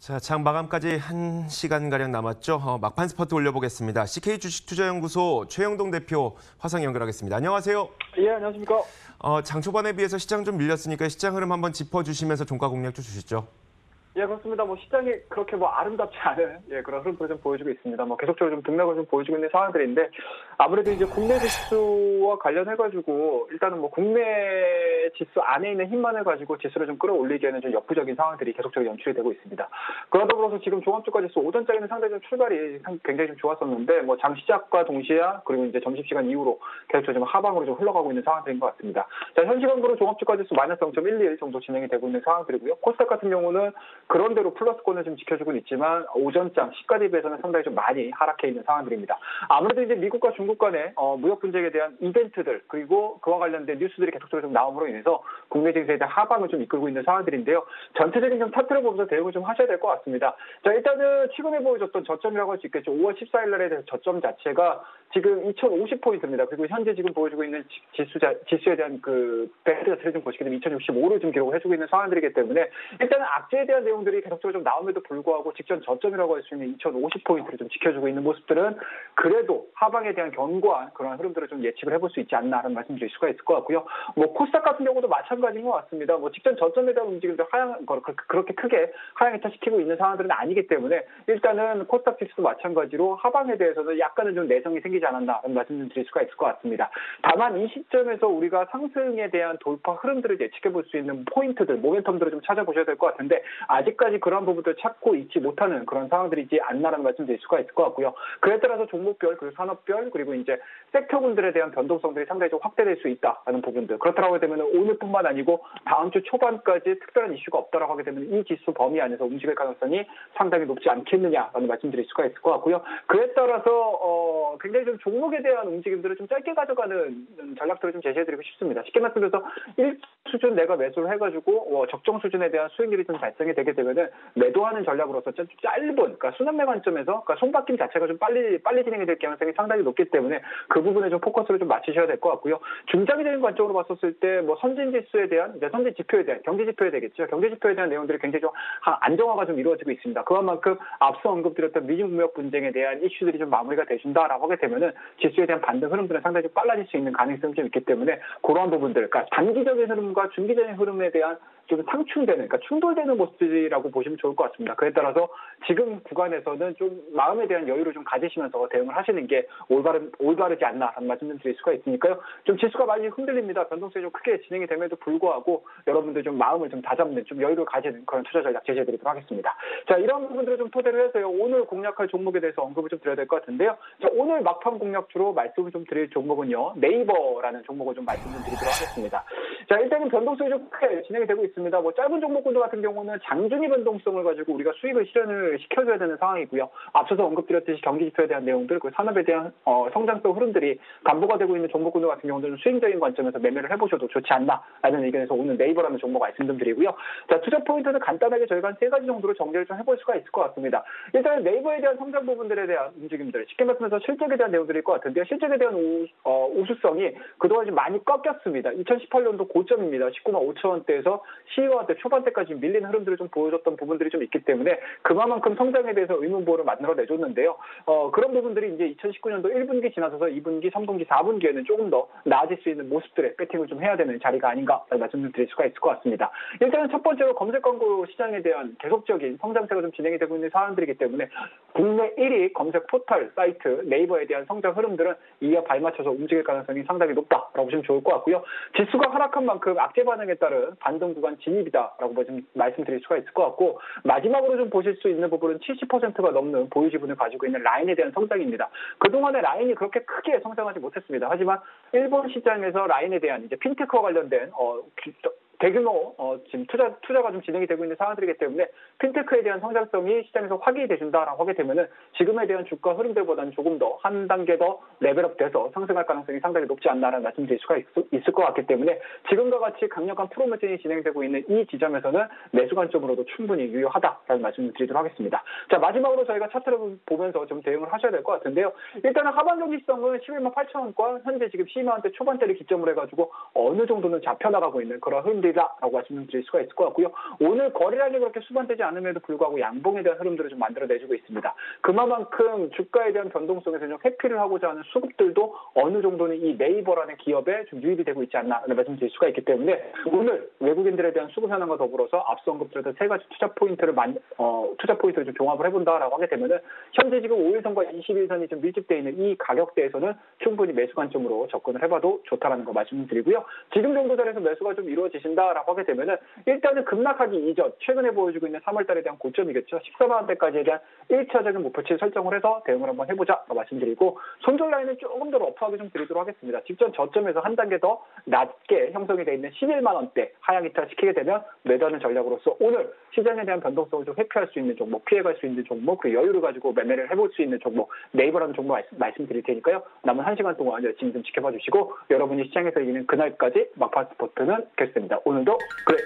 자, 장 마감까지 1시간가량 남았죠. 막판 스퍼트 올려보겠습니다. CK 주식투자연구소 최영동 대표 화상 연결하겠습니다. 안녕하세요. 예, 안녕하십니까. 장 초반에 비해서 시장 좀 밀렸으니까 시장 흐름 한번 짚어주시면서 종가 공략 좀 주시죠. 예, 그렇습니다. 시장이 그렇게 아름답지 않은 그런 흐름들을 좀 보여주고 있습니다. 계속적으로 좀 등락을 좀 보여주고 있는 상황들인데, 아무래도 이제 국내 지수와 관련해가지고 일단은 국내 지수 안에 있는 힘만을 가지고 지수를 좀 끌어올리기에는 좀 역부족인 상황들이 계속적으로 연출이 되고 있습니다. 그러다 보면서 지금 종합주가 지수 오전장에는 상당히 좀 출발이 굉장히 좀 좋았었는데, 장 시작과 동시에 그리고 이제 점심시간 이후로 계속적으로 좀 하방으로 좀 흘러가고 있는 상황들인 것 같습니다. 자, 현 시간으로 종합주가 지수 마이너스 0.11 정도 진행이 되고 있는 상황들이고요. 코스닥 같은 경우는 그런대로 플러스권을 좀 지켜주고 있지만 오전장 시가에 비해서는 상당히 좀 많이 하락해 있는 상황들입니다. 아무래도 이제 미국과 중국 간의 무역 분쟁에 대한 이벤트들 그리고 그와 관련된 뉴스들이 계속적으로 좀 나옴으로 인해서 국내 증시에 대한 하방을 좀 이끌고 있는 상황들인데요. 전체적인 좀 차트를 보면서 대응을 좀 하셔야 될 것 같습니다. 자, 일단은 최근에 보여줬던 저점이라고 할 수 있겠죠. 5월 14일 날에 대해서 저점 자체가 지금 2050포인트입니다. 그리고 현재 지금 보여주고 있는 지수에 대한 밴드 자체를 좀 보시게 되면 2065를 좀 기록을 해주고 있는 상황들이기 때문에 일단은 악재에 대한 내용들이 계속적으로 좀 나옴에도 불구하고 직전 저점이라고 할 수 있는 2050포인트를 좀 지켜주고 있는 모습들은 그래도 하방에 대한 견고한 그런 흐름들을 좀 예측을 해볼 수 있지 않나라는 말씀 드릴 수가 있을 것 같고요. 코스닥 같은 경우도 마찬가지인 것 같습니다. 직전 저점에 대한 움직임들 그렇게 크게 하향이탈시키고 있는 상황들은 아니기 때문에 일단은 코스닥 지수도 마찬가지로 하방에 대해서는 약간은 좀 내성이 생기지 않았나라는 말씀 좀 드릴 수가 있을 것 같습니다. 다만 이 시점에서 우리가 상승에 대한 돌파 흐름들을 예측해 볼 수 있는 포인트들, 모멘텀들을 좀 찾아보셔야 될 것 같은데 아직까지 그런 부분들을 찾고 있지 못하는 그런 상황들이지 않나라는 말씀 드릴 수가 있을 것 같고요. 그에 따라서 종목별, 그리고 산업별, 그리고 이제 섹터군들에 대한 변동성들이 상당히 좀 확대될 수 있다는 부분들. 그렇다고 하게 되면 오늘뿐만 아니고 다음 주 초반까지 특별한 이슈가 없다라고 하게 되면 이 지수 범위 안에서 움직일 가능성이 상당히 높지 않겠느냐라는 말씀 드릴 수가 있을 것 같고요. 그에 따라서 굉장히 좀 종목에 대한 움직임들을 좀 짧게 가져가는 전략들을 좀 제시해드리고 싶습니다. 쉽게 말씀드려서 1 수준 내가 매수를 해가지고 적정 수준에 대한 수익률이 좀 달성이 되게 되면은 매도하는 전략으로서 짧은, 그러니까 순환매 관점에서, 손바뀜 자체가 좀 빨리 진행이 될 가능성이 상당히 높기 때문에 그 부분에 좀 포커스를 좀 맞추셔야 될 것 같고요. 중장기적인 관점으로 봤었을 때 선진 지수에 대한, 선진 지표에 대한, 경제 지표에 되겠죠. 경제 지표에 대한 내용들이 굉장히 좀 안정화가 좀 이루어지고 있습니다. 그와 만큼 앞서 언급드렸던 미중 무역 분쟁에 대한 이슈들이 좀 마무리가 되신다라고 하게 되면은 지수에 대한 반등 흐름들은 상당히 좀 빨라질 수 있는 가능성이 좀 있기 때문에 그러한 부분들, 그러니까 단기적인 흐름과 중기적인 흐름에 대한 좀 상충되는, 그러니까 충돌되는 모습이라고 보시면 좋을 것 같습니다. 그에 따라서 지금 구간에서는 좀 마음에 대한 여유를 좀 가지시면서 대응을 하시는 게 올바르지 않나라는 말씀 좀 드릴 수가 있으니까요. 좀 지수가 많이 흔들립니다. 변동성이 좀 크게 진행이 됨에도 불구하고 여러분들 좀 마음을 좀 다잡는, 좀 여유를 가지는 그런 투자 전략 제시해드리도록 하겠습니다. 자, 이런 부분들을 좀 토대로 해서요. 오늘 공략할 종목에 대해서 언급을 좀 드려야 될 것 같은데요. 자, 오늘 막판 공략주로 말씀을 좀 드릴 종목은요. 네이버라는 종목을 좀 말씀 좀 드리도록 하겠습니다. 자, 일단은 변동성이 좀 크게 진행이 되고 있습니다. 짧은 종목군들 같은 경우는 장중의 변동성을 가지고 우리가 수익을 실현을 시켜줘야 되는 상황이고요. 앞서서 언급드렸듯이 경기 지표에 대한 내용들, 그리고 산업에 대한 성장성 흐름들이 담보가 되고 있는 종목군들 같은 경우는 수익적인 관점에서 매매를 해보셔도 좋지 않나라는 의견에서 오늘 네이버라는 종목 말씀 좀 드리고요. 자, 투자 포인트는 간단하게 저희가 한 3가지 정도로 정리를 좀 해볼 수가 있을 것 같습니다. 일단 네이버에 대한 성장 부분들에 대한 움직임들, 쉽게 말씀해서 실적에 대한 내용들일 것 같은데요. 실적에 대한 우수성이 그동안 좀 많이 꺾였습니다. 2018년도 고점입니다. 19만 5천 원대에서 12만 대 초반대까지 밀린 흐름들을 좀 보여줬던 부분들이 좀 있기 때문에 그만큼 성장에 대해서 의문보를 만들어내줬는데요. 그런 부분들이 이제 2019년도 1분기 지나서서 2분기, 3분기, 4분기에는 조금 더 나아질 수 있는 모습들의 배팅을 좀 해야 되는 자리가 아닌가라는 말씀을 드릴 수가 있을 것 같습니다. 일단은 첫 번째로 검색 광고 시장에 대한 계속적인 성장세가 좀 진행이 되고 있는 사안들이기 때문에 국내 1위 검색 포털 사이트 네이버에 대한 성장 흐름들은 이에 발맞춰서 움직일 가능성이 상당히 높다라고 보시면 좋을 것 같고요. 지수가 하락한 만큼 악재 반응에 따른 반등 구간 진입이다라고 말씀드릴 수가 있을 것 같고, 마지막으로 좀 보실 수 있는 부분은 70%가 넘는 보유 지분을 가지고 있는 라인에 대한 성장입니다. 그동안에 라인이 그렇게 크게 성장하지 못했습니다. 하지만 일본 시장에서 라인에 대한 이제 핀테크와 관련된 대규모 지금 투자가 좀 진행이 되고 있는 상황들이기 때문에 핀테크에 대한 성장성이 시장에서 확인이 되신다라고 하게 되면은 지금에 대한 주가 흐름들보다는 조금 더 한 단계 더 레벨업돼서 상승할 가능성이 상당히 높지 않나라는 말씀드릴 수가 있을 것 같기 때문에 지금과 같이 강력한 프로모션이 진행되고 있는 이 지점에서는 매수 관점으로도 충분히 유효하다라는 말씀을 드리도록 하겠습니다. 자, 마지막으로 저희가 차트를 보면서 좀 대응을 하셔야 될 것 같은데요. 일단은 하반 경직성은 11만 8천 원과 현재 지금 12만 원대 초반대를 기점으로 해가지고 어느 정도는 잡혀나가고 있는 그런 흐름들이 거래다라고 말씀드릴 수가 있을 것 같고요. 오늘 거래량이 그렇게 수반되지 않음에도 불구하고 양봉에 대한 흐름들을 좀 만들어내주고 있습니다. 그만큼 주가에 대한 변동성에서 좀 회피를 하고자 하는 수급들도 어느 정도는 이 네이버라는 기업에 좀 유입이 되고 있지 않나라는 말씀드릴 수가 있기 때문에 오늘 외국인들에 대한 수급 현황과 더불어서 앞서 언급드렸던 세 가지 투자 포인트를 좀 종합을 해본다라고 하게 되면은 현재 지금 5일선과 21선이 좀 밀집되어 있는 이 가격대에서는 충분히 매수 관점으로 접근을 해봐도 좋다라는 거 말씀드리고요. 지금 정도 자리에서 매수가 좀 이루어지신다라고 하게 되면은 일단은 급락하기 이전 최근에 보여주고 있는 3월달에 대한 고점이겠죠. 14만 원대까지에 대한 1차적인 목표치를 설정을 해서 대응을 한번 해보자 말씀드리고 손절 라인은 조금 더 러프하게 좀 드리도록 하겠습니다. 직전 저점에서 한 단계 더 낮게 형성이 되어 있는 11만 원대 하향 이탈시키게 되면 매도하는 전략으로서 오늘 시장에 대한 변동성을 좀 회피할 수 있는 종목, 피해갈 수 있는 종목, 그 여유를 가지고 매매를 해볼 수 있는 종목, 네이버라는 종목 말씀드릴 테니까요. 남은 1시간 동안 열심히 좀 지켜봐 주시고 여러분이 시장에서 이기는 그날까지 막판 스포츠는 계속됩니다. 오늘도 그래.